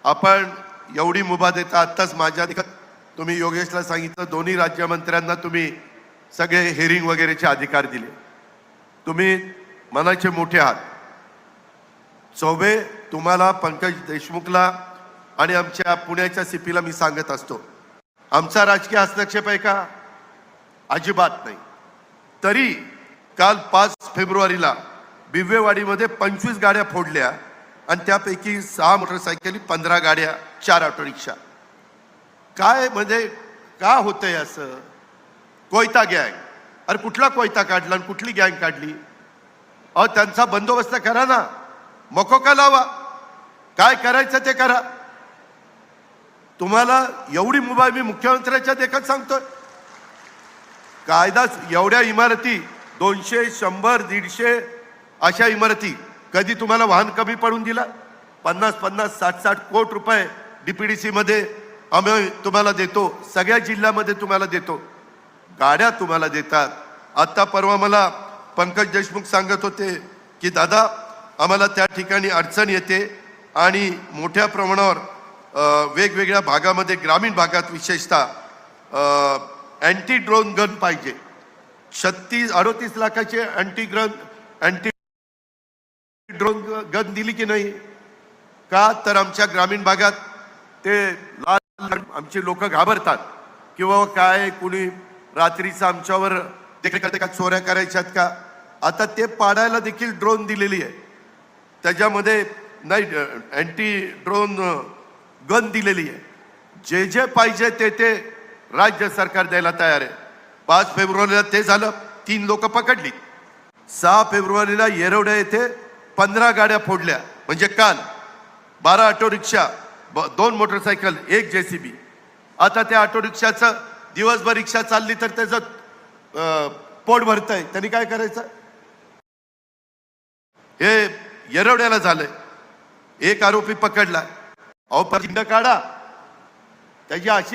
आपण एवढी मुभा देता. आत्ताच माझ्या तुम्ही योगेशला सांगितलं दोन्ही राज्यमंत्र्यांना तुम्ही सगळे हिअरिंग वगैरेचे अधिकार दिले. तुम्ही मनाचे मोठे आहात. चौबे, तुम्हाला, पंकज देशमुखला आणि आमच्या पुण्याच्या सीपीला मी सांगत असतो, आमचा राजकीय हस्तक्षेप आहे का? अजिबात नाही. तरी काल 5 फेब्रुवारीला बिव्वेवाडीमध्ये 25 गाड्या फोडल्या आणि त्यापैकी 6 मोटरसायकली, 15 गाड्या, 4 ऑटो रिक्षा. काय म्हणजे का होतंय असं? कोयता गँग. अरे कुठला कोयता काढला आणि कुठली गँग काढली? अहो त्यांचा बंदोबस्त करा ना, मकोका लावा, काय करायचं ते करा. तुम्हाला एवढी मुभा मी मुख्यमंत्र्याच्या देखत सांगतोय. कायदा एवढ्या इमारती 200, 100, 150 अशा इमारती कधी तुम्हाला वाहन कमी पडून दिला? 50-50, 60-60 कोटी रुपये डीपीडीसी मध्ये आम्ही तुम्हाला देतो, सगळ्या जिल्ह्यामध्ये तुम्हाला देतो, गाड्या तुम्हाला देतात. आता परवा मला पंकज देशमुख सांगत होते की दादा आम्हाला त्या ठिकाणी अडचण येते आणि मोठ्या प्रमाणावर वेगवेगळ्या भागामध्ये, ग्रामीण भागात विशेषतः अँटी ड्रोन गन पाहिजे. 38 लाखाचे अँटी ड्रोन गन दिली की नाही का? तर आमच्या ग्रामीण भागात ते आमचे लोक घाबरतात किंवा काय कुणी रात्रीचं आमच्यावर देखरेख करते का, चोऱ्या करायच्यात का? आता ते पाडायला देखील ड्रोन दिलेली आहे. त्याच्यामध्ये नाही अँटी ड्रोन गन दिलेली आहे. जे जे पाहिजे ते राज्य सरकार द्यायला तयार आहे. 5 फेब्रुवारीला ते झालं, 3 लोक पकडली. 6 फेब्रुवारीला येरवड्या येथे 15 गाड्या फोडल्या. म्हणजे काल 12 ऑटो रिक्षा, 2 मोटरसायकल, 1 JCB. आता त्या ऑटो रिक्षाचं दिवसभर रिक्षा चालली तर त्याचं पोट भरतंय, त्यांनी काय करायचं? हे येरवड्याला झालंय. 1 आरोपी पकडला. अहो चिंड काढा त्याची अशी